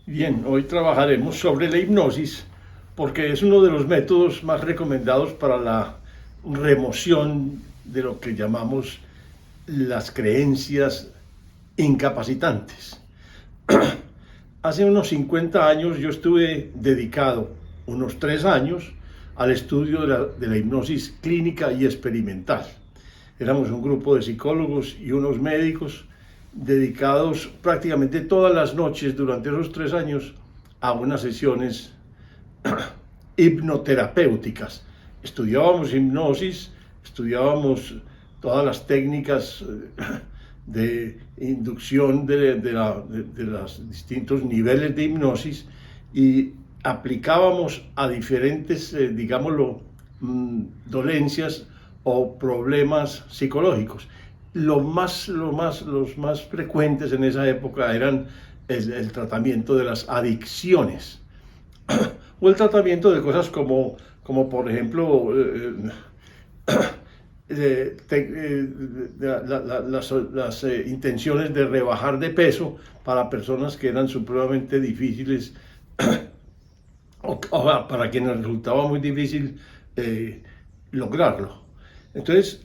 Bien, hoy trabajaremos sobre la hipnosis porque es uno de los métodos más recomendados para la remoción de lo que llamamos las creencias incapacitantes. Hace unos 50 años yo estuve dedicado unos 3 años al estudio de la hipnosis clínica y experimental. Éramos un grupo de psicólogos y unos médicos dedicados prácticamente todas las noches durante esos 3 años a unas sesiones hipnoterapéuticas. Estudiábamos hipnosis, estudiábamos todas las técnicas de inducción de los distintos niveles de hipnosis y aplicábamos a diferentes, digámoslo, dolencias o problemas psicológicos. Los más frecuentes en esa época eran el tratamiento de las adicciones o el tratamiento de cosas como por ejemplo, las intenciones de rebajar de peso para personas que eran supremamente difíciles o para quienes resultaba muy difícil lograrlo. Entonces,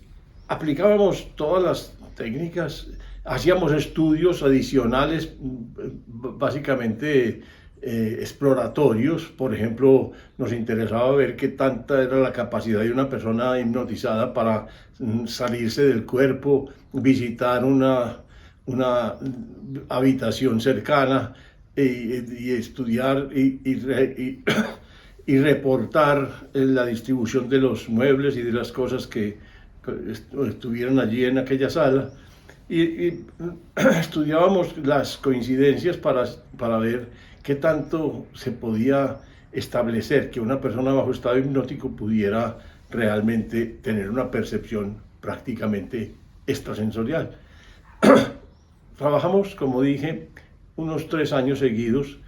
aplicábamos todas las técnicas, hacíamos estudios adicionales, básicamente exploratorios. Por ejemplo, nos interesaba ver qué tanta era la capacidad de una persona hipnotizada para salirse del cuerpo, visitar una habitación cercana y estudiar y reportar la distribución de los muebles y de las cosas que estuvieron allí en aquella sala. Y estudiábamos las coincidencias para ver qué tanto se podía establecer que una persona bajo estado hipnótico pudiera realmente tener una percepción prácticamente extrasensorial. Trabajamos, como dije, unos 3 años seguidos,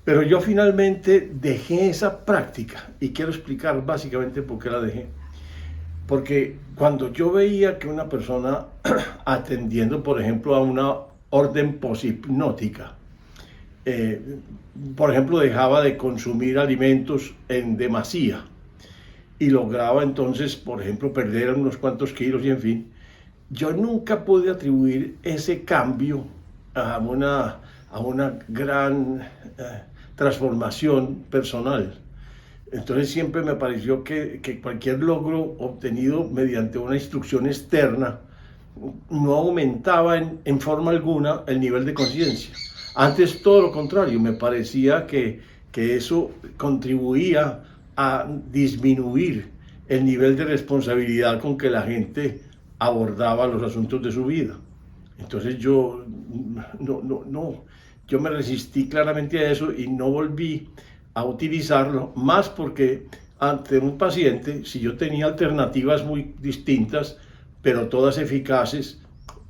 pero yo finalmente dejé esa práctica y quiero explicar básicamente por qué la dejé. Porque cuando yo veía que una persona atendiendo, por ejemplo, a una orden poshipnótica, por ejemplo, dejaba de consumir alimentos en demasía y lograba entonces, por ejemplo, perder unos cuantos kilos y en fin, yo nunca pude atribuir ese cambio a una gran transformación personal. Entonces siempre me pareció que cualquier logro obtenido mediante una instrucción externa no aumentaba en forma alguna el nivel de conciencia. Antes todo lo contrario, me parecía que eso contribuía a disminuir el nivel de responsabilidad con que la gente abordaba los asuntos de su vida. Entonces yo yo me resistí claramente a eso y no volví a utilizarlo, más porque ante un paciente, si yo tenía alternativas muy distintas, pero todas eficaces,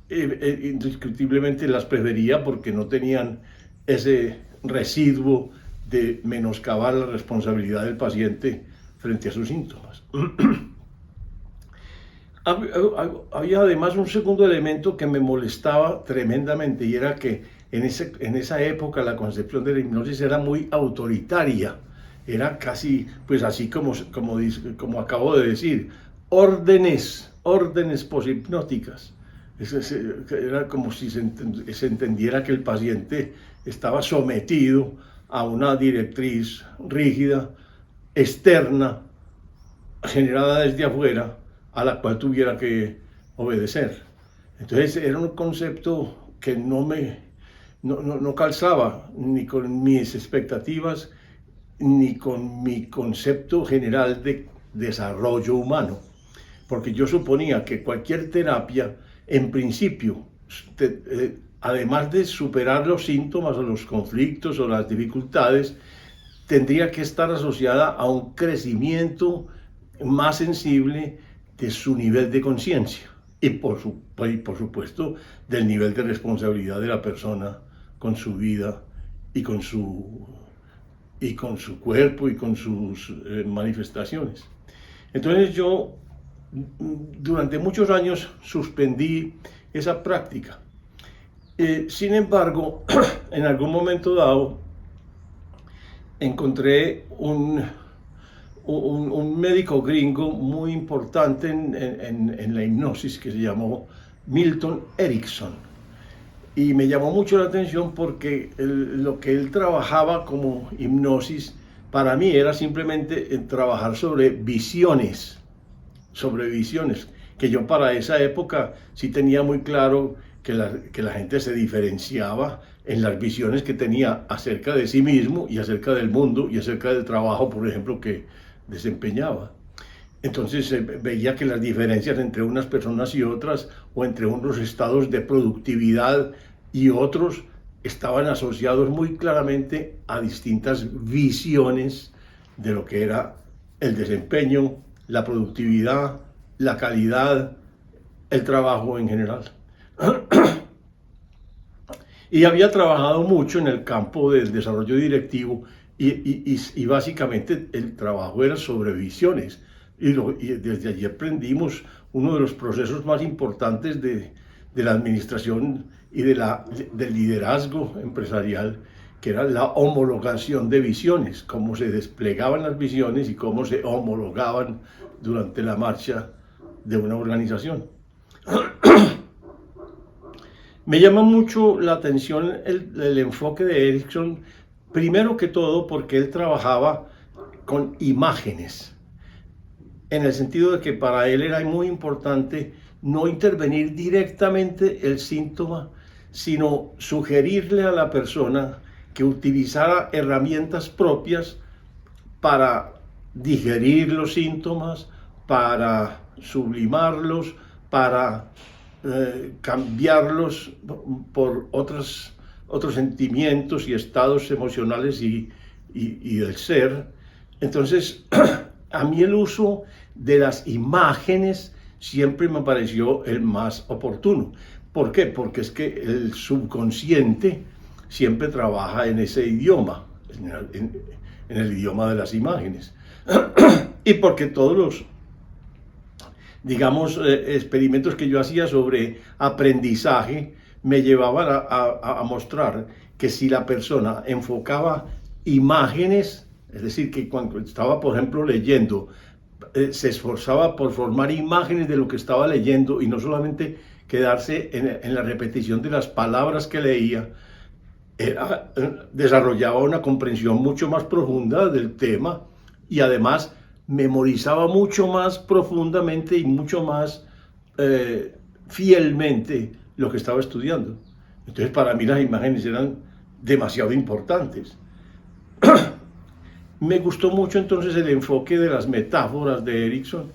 indiscutiblemente las prefería porque no tenían ese residuo de menoscabar la responsabilidad del paciente frente a sus síntomas. Había además un segundo elemento que me molestaba tremendamente y era que en esa época la concepción de la hipnosis era muy autoritaria, era casi, pues así como acabo de decir, órdenes poshipnóticas. Era como si se entendiera que el paciente estaba sometido a una directriz rígida, externa, generada desde afuera, a la cual tuviera que obedecer. Entonces era un concepto que no calzaba ni con mis expectativas ni con mi concepto general de desarrollo humano, porque yo suponía que cualquier terapia, en principio, además de superar los síntomas o los conflictos o las dificultades, tendría que estar asociada a un crecimiento más sensible de su nivel de conciencia y por supuesto del nivel de responsabilidad de la persona con su vida y con su cuerpo y con sus manifestaciones. Entonces yo durante muchos años suspendí esa práctica Sin embargo, en algún momento dado, encontré un médico gringo muy importante en la hipnosis que se llamó Milton Erickson. Y me llamó mucho la atención porque lo que él trabajaba como hipnosis para mí era simplemente trabajar sobre visiones, que yo para esa época sí tenía muy claro que la gente se diferenciaba en las visiones que tenía acerca de sí mismo y acerca del mundo y acerca del trabajo, por ejemplo, que desempeñaba. Entonces veía que las diferencias entre unas personas y otras, o entre unos estados de productividad y otros, estaban asociados muy claramente a distintas visiones de lo que era el desempeño, la productividad, la calidad, el trabajo en general. Y había trabajado mucho en el campo del desarrollo directivo y básicamente el trabajo era sobre visiones. Y desde allí aprendimos uno de los procesos más importantes de la administración y del liderazgo empresarial, que era la homologación de visiones, cómo se desplegaban las visiones y cómo se homologaban durante la marcha de una organización. Me llama mucho la atención el enfoque de Erickson, primero que todo porque él trabajaba con imágenes, en el sentido de que para él era muy importante no intervenir directamente el síntoma, sino sugerirle a la persona que utilizara herramientas propias para digerir los síntomas, para sublimarlos, para cambiarlos por otros sentimientos y estados emocionales y del ser. Entonces, a mí el uso de las imágenes siempre me pareció el más oportuno. ¿Por qué? Porque es que el subconsciente siempre trabaja en ese idioma, en el idioma de las imágenes. Y porque todos los, digamos, experimentos que yo hacía sobre aprendizaje me llevaban a mostrar que si la persona enfocaba imágenes, es decir, que cuando estaba, por ejemplo, leyendo, se esforzaba por formar imágenes de lo que estaba leyendo y no solamente quedarse en la repetición de las palabras que leía, desarrollaba una comprensión mucho más profunda del tema y además memorizaba mucho más profundamente y mucho más fielmente lo que estaba estudiando. Entonces, para mí las imágenes eran demasiado importantes. Me gustó mucho entonces el enfoque de las metáforas de Erickson,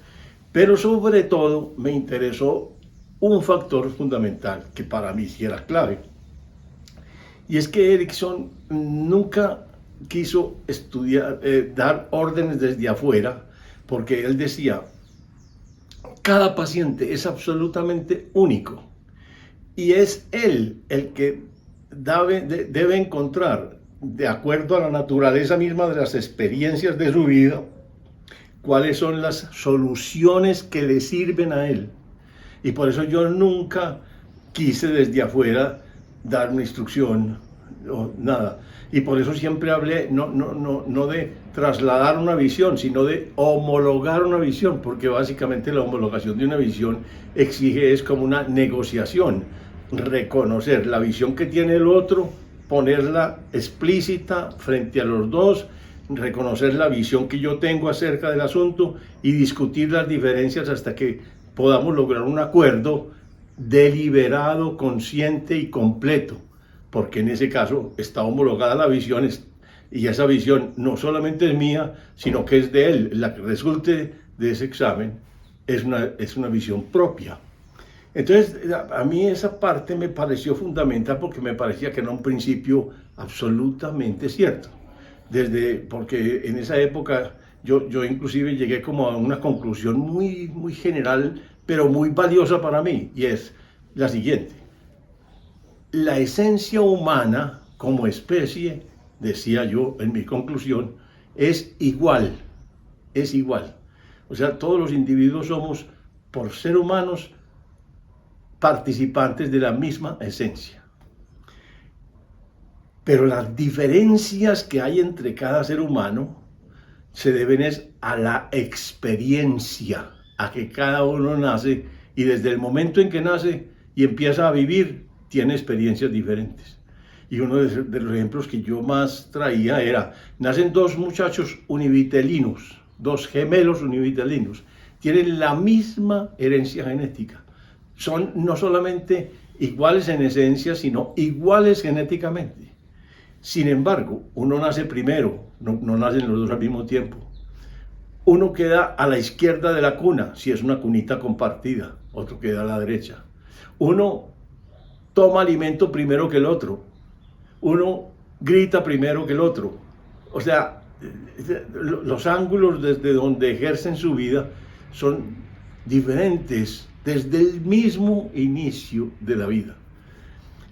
pero sobre todo me interesó un factor fundamental que para mí sí era clave. Y es que Erickson nunca quiso dar órdenes desde afuera, porque él decía, cada paciente es absolutamente único y es él el que debe encontrar, de acuerdo a la naturaleza misma de las experiencias de su vida, cuáles son las soluciones que le sirven a él. Y por eso yo nunca quise desde afuera dar una instrucción o nada. Y por eso siempre hablé no de trasladar una visión, sino de homologar una visión, porque básicamente la homologación de una visión exige es como una negociación, reconocer la visión que tiene el otro, ponerla explícita frente a los dos, reconocer la visión que yo tengo acerca del asunto y discutir las diferencias hasta que podamos lograr un acuerdo deliberado, consciente y completo, porque en ese caso está homologada la visión y esa visión no solamente es mía, sino que es de él. La que resulte de ese examen es una visión propia. Entonces, a mí esa parte me pareció fundamental porque me parecía que era un principio absolutamente cierto. Porque en esa época yo inclusive llegué como a una conclusión muy general, pero muy valiosa para mí, y es la siguiente. La esencia humana como especie, decía yo en mi conclusión, es igual. O sea, todos los individuos somos, por ser humanos, participantes de la misma esencia. Pero las diferencias que hay entre cada ser humano se deben a la experiencia, a que cada uno nace y desde el momento en que nace y empieza a vivir, tiene experiencias diferentes. Y uno de los ejemplos que yo más traía era, nacen dos muchachos univitelinos, dos gemelos univitelinos, tienen la misma herencia genética. Son no solamente iguales en esencia, sino iguales genéticamente. Sin embargo, uno nace primero, no nacen los dos al mismo tiempo. Uno queda a la izquierda de la cuna, si es una cunita compartida, otro queda a la derecha. Uno toma alimento primero que el otro. Uno grita primero que el otro. O sea, los ángulos desde donde ejercen su vida son diferentes desde el mismo inicio de la vida.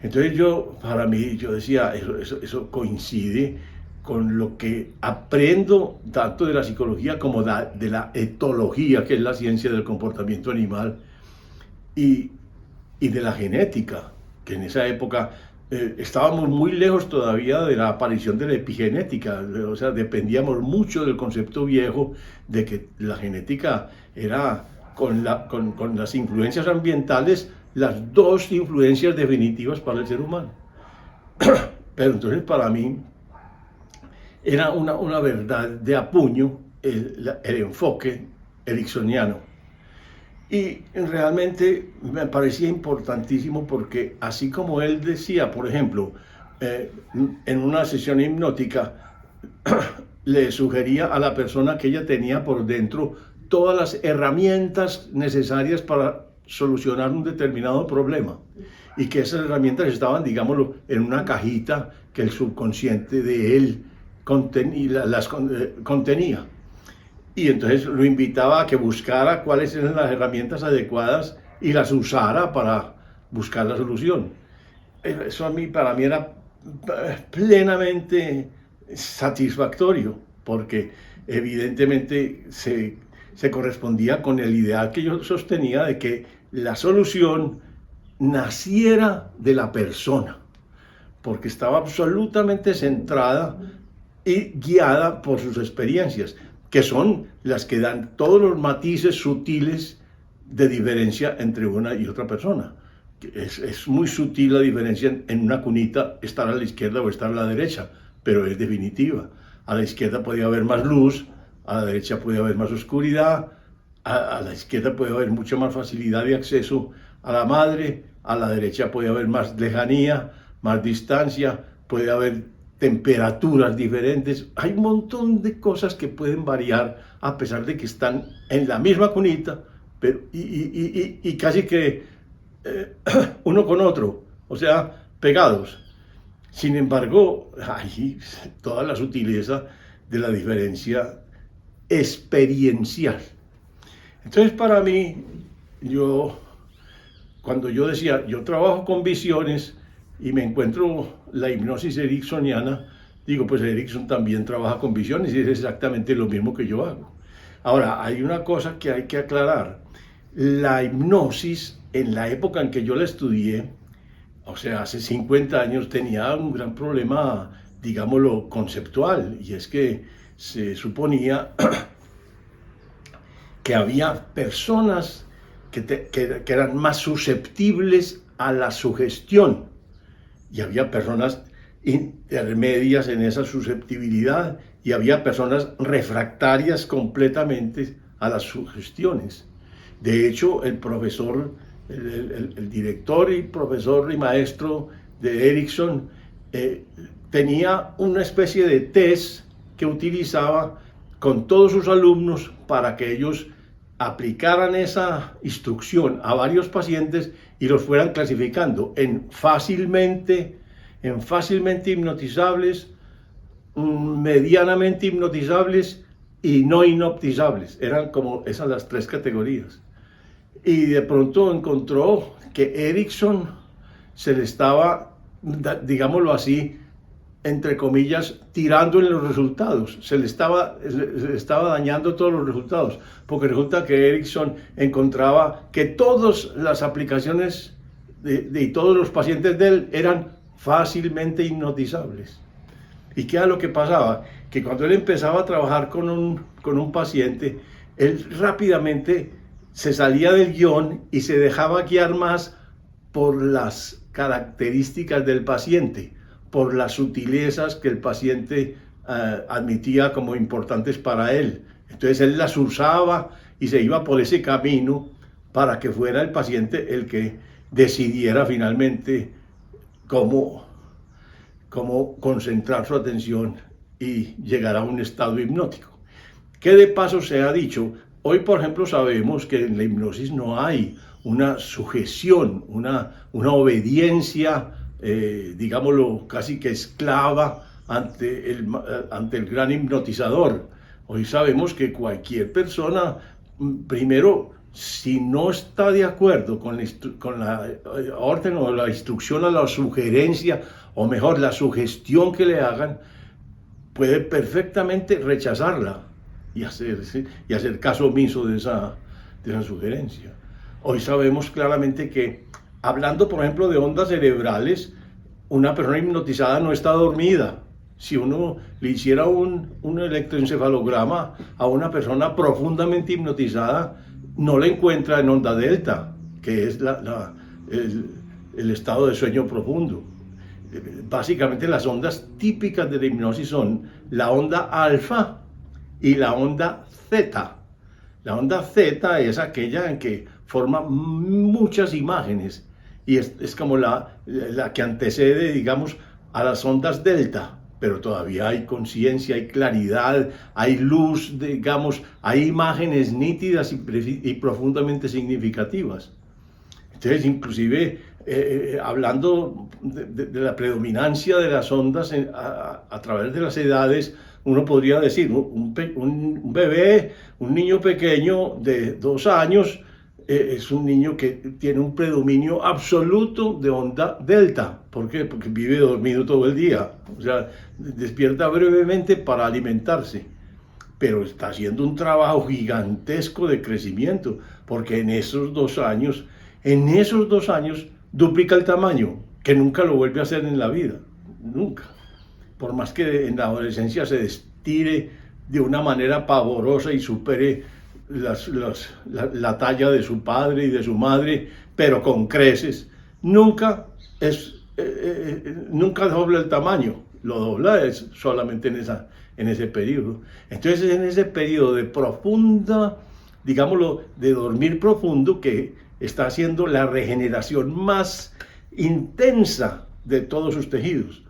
Entonces para mí, yo decía, eso coincide con lo que aprendo tanto de la psicología como de la etología, que es la ciencia del comportamiento animal, y de la genética, que en esa época estábamos muy lejos todavía de la aparición de la epigenética, o sea, dependíamos mucho del concepto viejo de que la genética era con las influencias ambientales las dos influencias definitivas para el ser humano. Pero entonces para mí era una verdad de apuño el enfoque ericksoniano. Y realmente me parecía importantísimo porque así como él decía, por ejemplo, en una sesión hipnótica, le sugería a la persona que ella tenía por dentro todas las herramientas necesarias para solucionar un determinado problema y que esas herramientas estaban, digámoslo, en una cajita que el subconsciente de él contenía. Y entonces lo invitaba a que buscara cuáles eran las herramientas adecuadas y las usara para buscar la solución. Eso para mí era plenamente satisfactorio, porque evidentemente se correspondía con el ideal que yo sostenía de que la solución naciera de la persona, porque estaba absolutamente centrada y guiada por sus experiencias, que son las que dan todos los matices sutiles de diferencia entre una y otra persona. Es muy sutil la diferencia en una cunita, estar a la izquierda o estar a la derecha, pero es definitiva. A la izquierda podía haber más luz, a la derecha puede haber más oscuridad, a la izquierda puede haber mucha más facilidad de acceso a la madre, a la derecha puede haber más lejanía, más distancia, puede haber temperaturas diferentes. Hay un montón de cosas que pueden variar a pesar de que están en la misma cunita, pero, y casi que uno con otro, o sea, pegados. Sin embargo, hay toda la sutileza de la diferencia experiencial. Entonces, para mí, cuando yo decía, yo trabajo con visiones y me encuentro la hipnosis ericksoniana, digo, pues Erickson también trabaja con visiones y es exactamente lo mismo que yo hago. Ahora, hay una cosa que hay que aclarar. La hipnosis, en la época en que yo la estudié, o sea, hace 50 años, tenía un gran problema, digámoslo, conceptual, y es que se suponía que había personas que eran más susceptibles a la sugestión y había personas intermedias en esa susceptibilidad y había personas refractarias completamente a las sugestiones. De hecho, el profesor, el director y profesor y maestro de Erickson tenía una especie de test que utilizaba con todos sus alumnos para que ellos aplicaran esa instrucción a varios pacientes y los fueran clasificando en fácilmente hipnotizables, medianamente hipnotizables y no hipnotizables. Eran como esas las tres categorías. Y de pronto encontró que Erickson se le estaba, digámoslo así, entre comillas, tirando en los resultados, se le estaba dañando todos los resultados, porque resulta que Erickson encontraba que todas las aplicaciones y todos los pacientes de él eran fácilmente hipnotizables. ¿Y qué era lo que pasaba? Que cuando él empezaba a trabajar con un paciente, él rápidamente se salía del guión y se dejaba guiar más por las características del paciente, por las sutilezas que el paciente admitía como importantes para él. Entonces él las usaba y se iba por ese camino para que fuera el paciente el que decidiera finalmente cómo concentrar su atención y llegar a un estado hipnótico. Que de paso se ha dicho, hoy por ejemplo sabemos que en la hipnosis no hay una sujeción, una obediencia, digámoslo, casi que esclava ante el gran hipnotizador. Hoy sabemos que cualquier persona, primero, si no está de acuerdo con la orden o la instrucción o la sugerencia, o mejor, la sugestión que le hagan, puede perfectamente rechazarla y hacer caso omiso de esa sugerencia. Hoy sabemos claramente que, hablando por ejemplo de ondas cerebrales, una persona hipnotizada no está dormida. Si uno le hiciera un electroencefalograma a una persona profundamente hipnotizada, no la encuentra en onda delta, que es el estado de sueño profundo. Básicamente las ondas típicas de la hipnosis son la onda alfa y la onda zeta. La onda zeta es aquella en que forma muchas imágenes y es como la que antecede, digamos, a las ondas delta, pero todavía hay conciencia, hay claridad, hay luz, digamos, hay imágenes nítidas y profundamente significativas. Entonces, inclusive, hablando de la predominancia de las ondas a través de las edades, uno podría decir, un bebé, un niño pequeño de 2 años, es un niño que tiene un predominio absoluto de onda delta. ¿Por qué? Porque vive dormido todo el día. O sea, despierta brevemente para alimentarse. Pero está haciendo un trabajo gigantesco de crecimiento, porque en esos 2 años, duplica el tamaño, que nunca lo vuelve a hacer en la vida. Nunca. Por más que en la adolescencia se estire de una manera pavorosa y supere la talla de su padre y de su madre, pero con creces, nunca dobla el tamaño, lo dobla es solamente en ese periodo. Entonces, en ese periodo de profunda, digámoslo, de dormir profundo, que está haciendo la regeneración más intensa de todos sus tejidos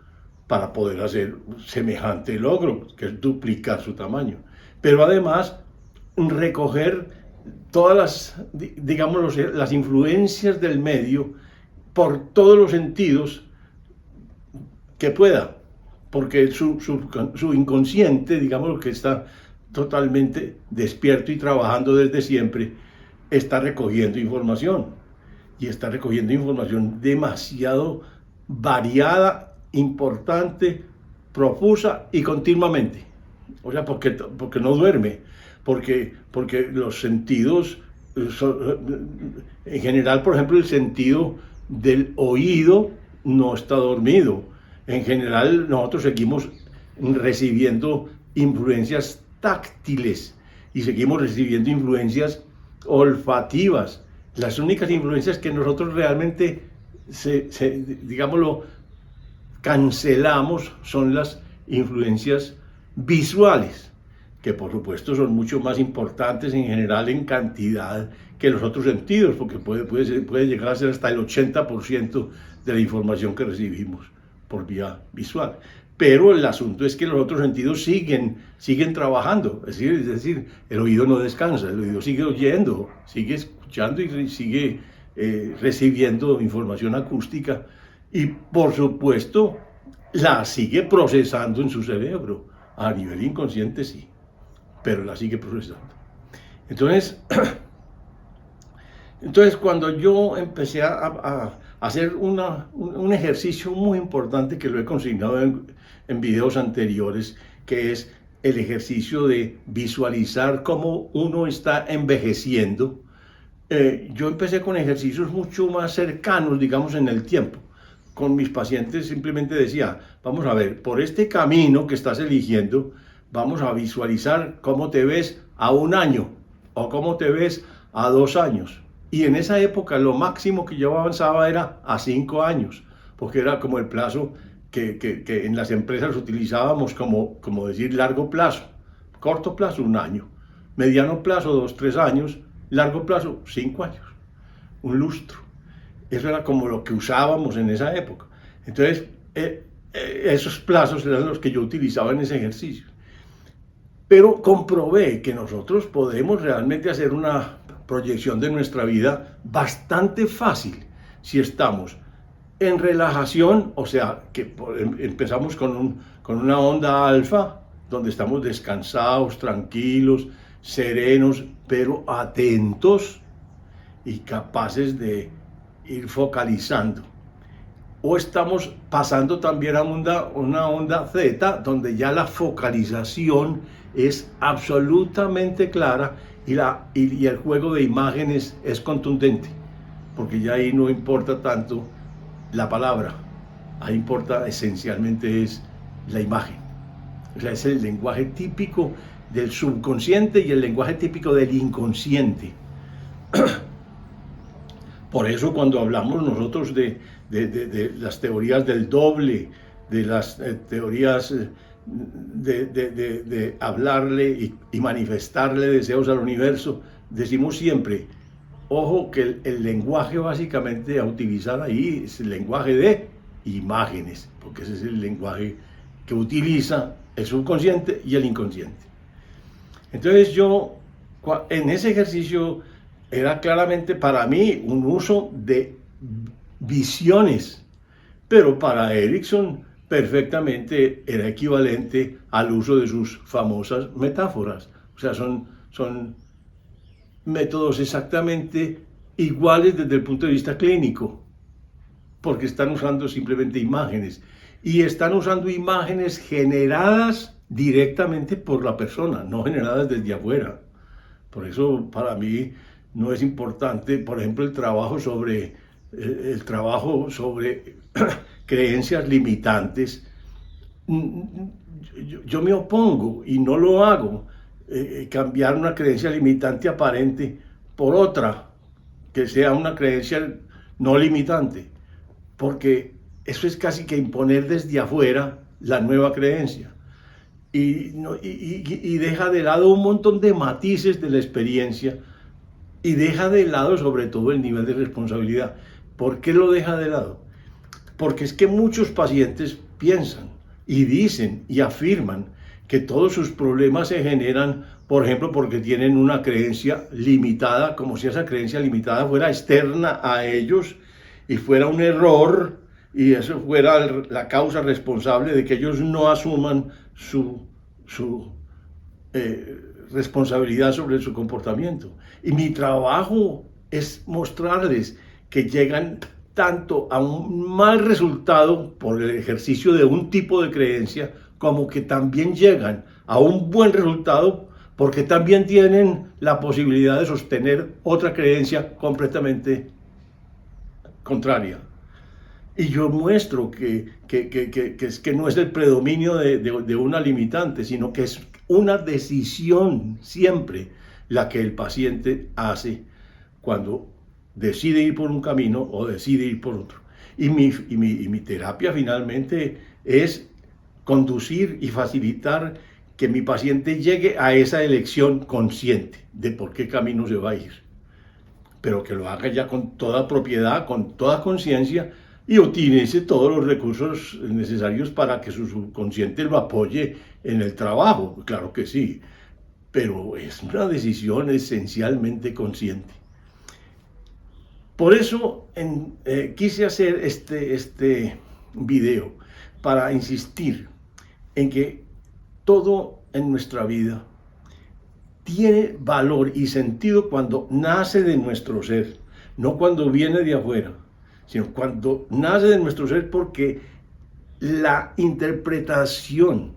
para poder hacer semejante logro, que es duplicar su tamaño. Pero además, recoger todas las influencias del medio por todos los sentidos que pueda, porque su inconsciente, digamos, que está totalmente despierto y trabajando desde siempre, está recogiendo información, y está recogiendo información demasiado variada, importante, profusa y continuamente. O sea, porque no duerme, porque los sentidos, en general, por ejemplo, el sentido del oído no está dormido. En general, nosotros seguimos recibiendo influencias táctiles y seguimos recibiendo influencias olfativas. Las únicas influencias que nosotros realmente, digámoslo, cancelamos son las influencias visuales, que por supuesto son mucho más importantes en general en cantidad que los otros sentidos, porque puede llegar a ser hasta el 80% de la información que recibimos por vía visual. Pero el asunto es que los otros sentidos siguen trabajando, es decir, el oído no descansa, el oído sigue oyendo, sigue escuchando y sigue recibiendo información acústica, y por supuesto la sigue procesando en su cerebro, a nivel inconsciente sí, pero la sigue procesando. Entonces cuando yo empecé a hacer un ejercicio muy importante, que lo he consignado en videos anteriores, que es el ejercicio de visualizar cómo uno está envejeciendo, yo empecé con ejercicios mucho más cercanos, digamos, en el tiempo. con mis pacientes simplemente decía, vamos a ver, por este camino que estás eligiendo, vamos a visualizar cómo te ves a 1 año o cómo te ves a 2 años. Y en esa época lo máximo que yo avanzaba era a 5 años, porque era como el plazo que en las empresas utilizábamos como decir largo plazo. Corto plazo, 1 año. Mediano plazo, 2, 3 años. Largo plazo, 5 años. Un lustro. Eso era como lo que usábamos en esa época. Entonces, esos plazos eran los que yo utilizaba en ese ejercicio. Pero comprobé que nosotros podemos realmente hacer una proyección de nuestra vida bastante fácil si estamos en relajación, o sea, que empezamos con una onda alfa, donde estamos descansados, tranquilos, serenos, pero atentos y capaces de ir focalizando. O estamos pasando también a una onda Z, donde ya la focalización es absolutamente clara y el juego de imágenes es contundente, porque ya ahí no importa tanto la palabra, ahí importa esencialmente es la imagen. O sea, es el lenguaje típico del subconsciente y el lenguaje típico del inconsciente. Por eso cuando hablamos nosotros de las teorías del doble, de las teorías de hablarle y manifestarle deseos al universo, decimos siempre, ojo que el lenguaje básicamente a utilizar ahí es el lenguaje de imágenes, porque ese es el lenguaje que utiliza el subconsciente y el inconsciente. Entonces yo, en ese ejercicio, era claramente para mí un uso de visiones, pero para Erickson perfectamente era equivalente al uso de sus famosas metáforas. O sea, son métodos exactamente iguales desde el punto de vista clínico, porque están usando simplemente imágenes, y están usando imágenes generadas directamente por la persona, no generadas desde afuera. Por eso para mí no es importante, por ejemplo, el trabajo sobre creencias limitantes. Yo me opongo y no lo hago, cambiar una creencia limitante aparente por otra que sea una creencia no limitante, porque eso es casi que imponer desde afuera la nueva creencia y deja de lado un montón de matices de la experiencia y deja de lado sobre todo el nivel de responsabilidad. ¿Por qué lo deja de lado? Porque es que muchos pacientes piensan y dicen y afirman que todos sus problemas se generan, por ejemplo, porque tienen una creencia limitada, como si esa creencia limitada fuera externa a ellos y fuera un error y eso fuera la causa responsable de que ellos no asuman su responsabilidad sobre su comportamiento. Y mi trabajo es mostrarles que llegan tanto a un mal resultado por el ejercicio de un tipo de creencia, como que también llegan a un buen resultado porque también tienen la posibilidad de sostener otra creencia completamente contraria. Y yo muestro que no es el predominio de una limitante, sino que es una decisión siempre la que el paciente hace cuando decide ir por un camino o decide ir por otro. Y mi terapia finalmente es conducir y facilitar que mi paciente llegue a esa elección consciente de por qué camino se va a ir, pero que lo haga ya con toda propiedad, con toda conciencia, y utilice todos los recursos necesarios para que su subconsciente lo apoye en el trabajo, claro que sí, pero es una decisión esencialmente consciente. Por eso quise hacer este video para insistir en que todo en nuestra vida tiene valor y sentido cuando nace de nuestro ser, no cuando viene de afuera, sino cuando nace de nuestro ser, porque la interpretación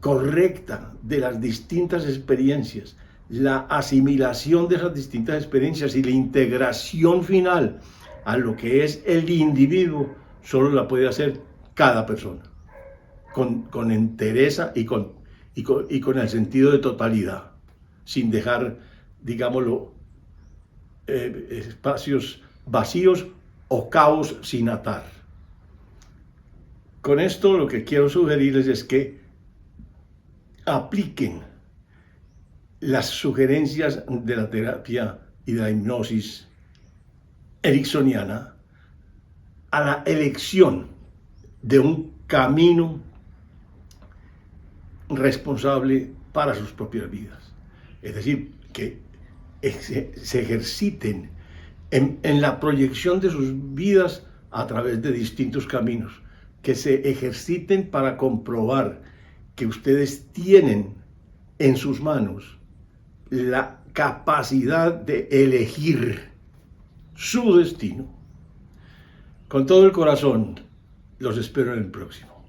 correcta de las distintas experiencias, la asimilación de esas distintas experiencias y la integración final a lo que es el individuo solo la puede hacer cada persona, con entereza y con el sentido de totalidad, sin dejar, digámoslo, espacios vacíos o cabos sin atar. Con esto lo que quiero sugerirles es que apliquen las sugerencias de la terapia y de la hipnosis ericksoniana a la elección de un camino responsable para sus propias vidas. Es decir, que se ejerciten en la proyección de sus vidas a través de distintos caminos, que se ejerciten para comprobar que ustedes tienen en sus manos la capacidad de elegir su destino. Con todo el corazón, los espero en el próximo.